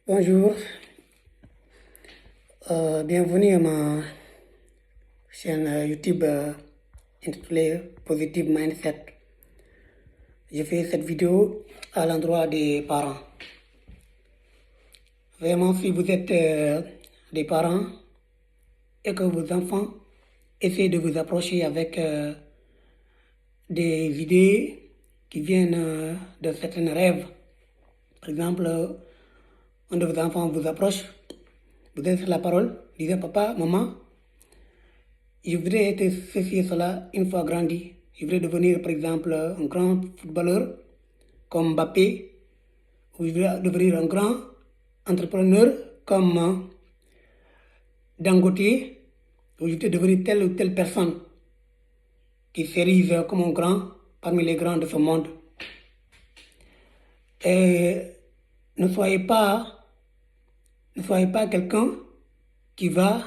Bonjour, bienvenue à ma chaîne YouTube intitulée Positive Mindset. Je fais cette vidéo à l'endroit des parents. Vraiment, si vous êtes des parents et que vos enfants essaient de vous approcher avec des idées qui viennent de certains rêves, par exemple, un de vos enfants vous approche, vous donnez la parole, disait papa, maman, je voudrais être ceci et cela une fois grandi. Je voudrais devenir, par exemple, un grand footballeur comme Mbappé, ou je voudrais devenir un grand entrepreneur comme Dangote, ou je voudrais devenir telle ou telle personne qui s'érige comme un grand parmi les grands de ce monde. Et ne soyez pas quelqu'un qui va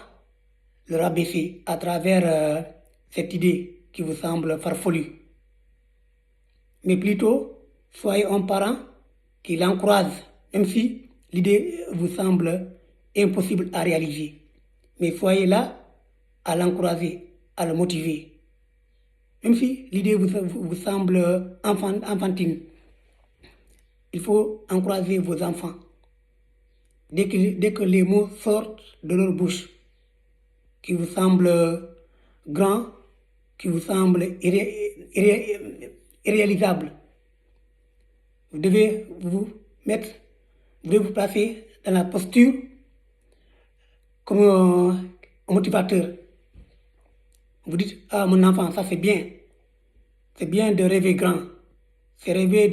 le rabaisser à travers cette idée qui vous semble farfelue. Mais plutôt, soyez un parent qui l'encourage, même si l'idée vous semble impossible à réaliser. Mais soyez là à l'encourager, à le motiver. Même si l'idée vous semble enfantine, il faut encourager vos enfants. Dès que les mots sortent de leur bouche, qui vous semblent grands, qui vous semblent irréalisables, vous devez vous placer dans la posture comme un motivateur. Vous dites, ah mon enfant, ça c'est bien. C'est bien de rêver grand. C'est rêver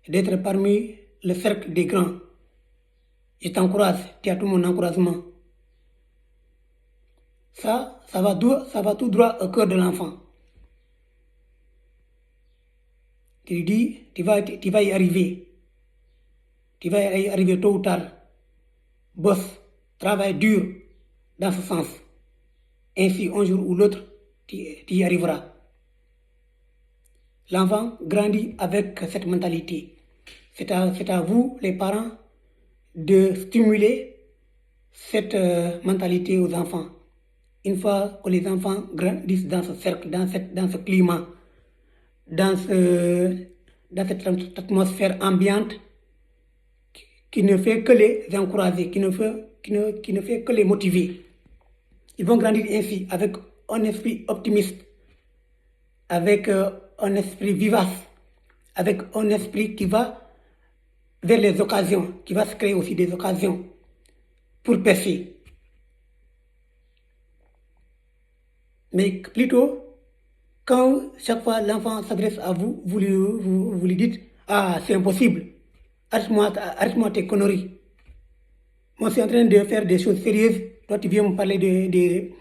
d'être parmi le cercle des grands. Je t'encourage, tu as tout mon encouragement. Ça va tout droit au cœur de l'enfant. Tu lui dis, tu vas y arriver. Tu vas y arriver tôt ou tard. Bosse, travaille dur dans ce sens. Ainsi, un jour ou l'autre, tu y arriveras. L'enfant grandit avec cette mentalité. C'est à vous, les parents, de stimuler cette mentalité aux enfants. Une fois que les enfants grandissent dans ce cercle, dans ce climat, dans cette atmosphère ambiante qui ne fait que les encourager, qui ne fait que les motiver. Ils vont grandir ainsi avec un esprit optimiste, avec un esprit vivace, avec un esprit qui va vers les occasions, qui va se créer aussi des occasions pour percer. Mais plutôt, quand chaque fois l'enfant s'adresse à vous, vous lui dites « Ah, c'est impossible, arrête-moi tes conneries. Moi, je suis en train de faire des choses sérieuses, toi tu viens me parler des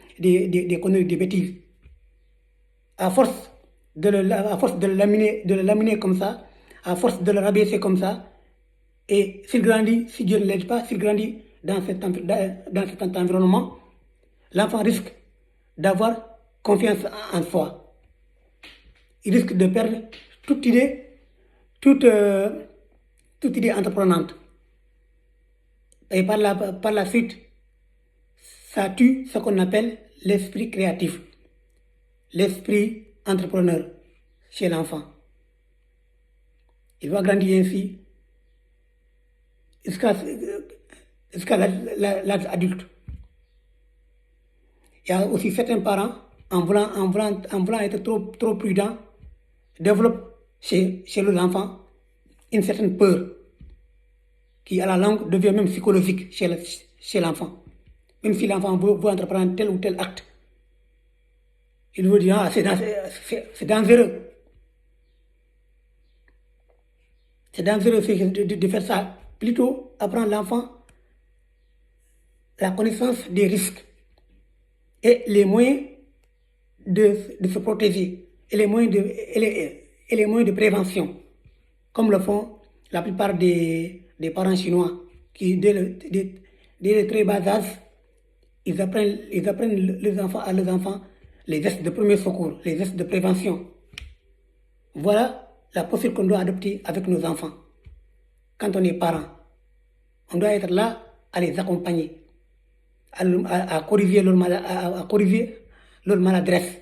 conneries, des bêtises. » À force de le laminer comme ça, à force de le rabaisser comme ça, et s'il grandit, si Dieu ne l'aide pas, s'il grandit dans cet environnement, l'enfant risque d'avoir confiance en soi. Il risque de perdre toute idée entreprenante. Et par la suite, ça tue ce qu'on appelle l'esprit créatif, l'esprit entrepreneur chez l'enfant. Il va grandir ainsi jusqu'à l'âge adulte. Il y a aussi certains parents, en voulant être trop prudents, développent chez leurs enfants une certaine peur qui, à la longue, devient même psychologique chez l'enfant. Même si l'enfant veut entreprendre tel ou tel acte, il veut dire, ah, c'est dangereux. C'est dangereux de faire ça. Plutôt, apprendre l'enfant la connaissance des risques et les moyens de se protéger et les moyens de prévention, comme le font la plupart des parents chinois qui, dès le très bas âge, ils apprennent à leurs enfants les gestes de premier secours, les gestes de prévention. Voilà la posture qu'on doit adopter avec nos enfants quand on est parent. On doit être là à les accompagner, à corriger leur maladresse.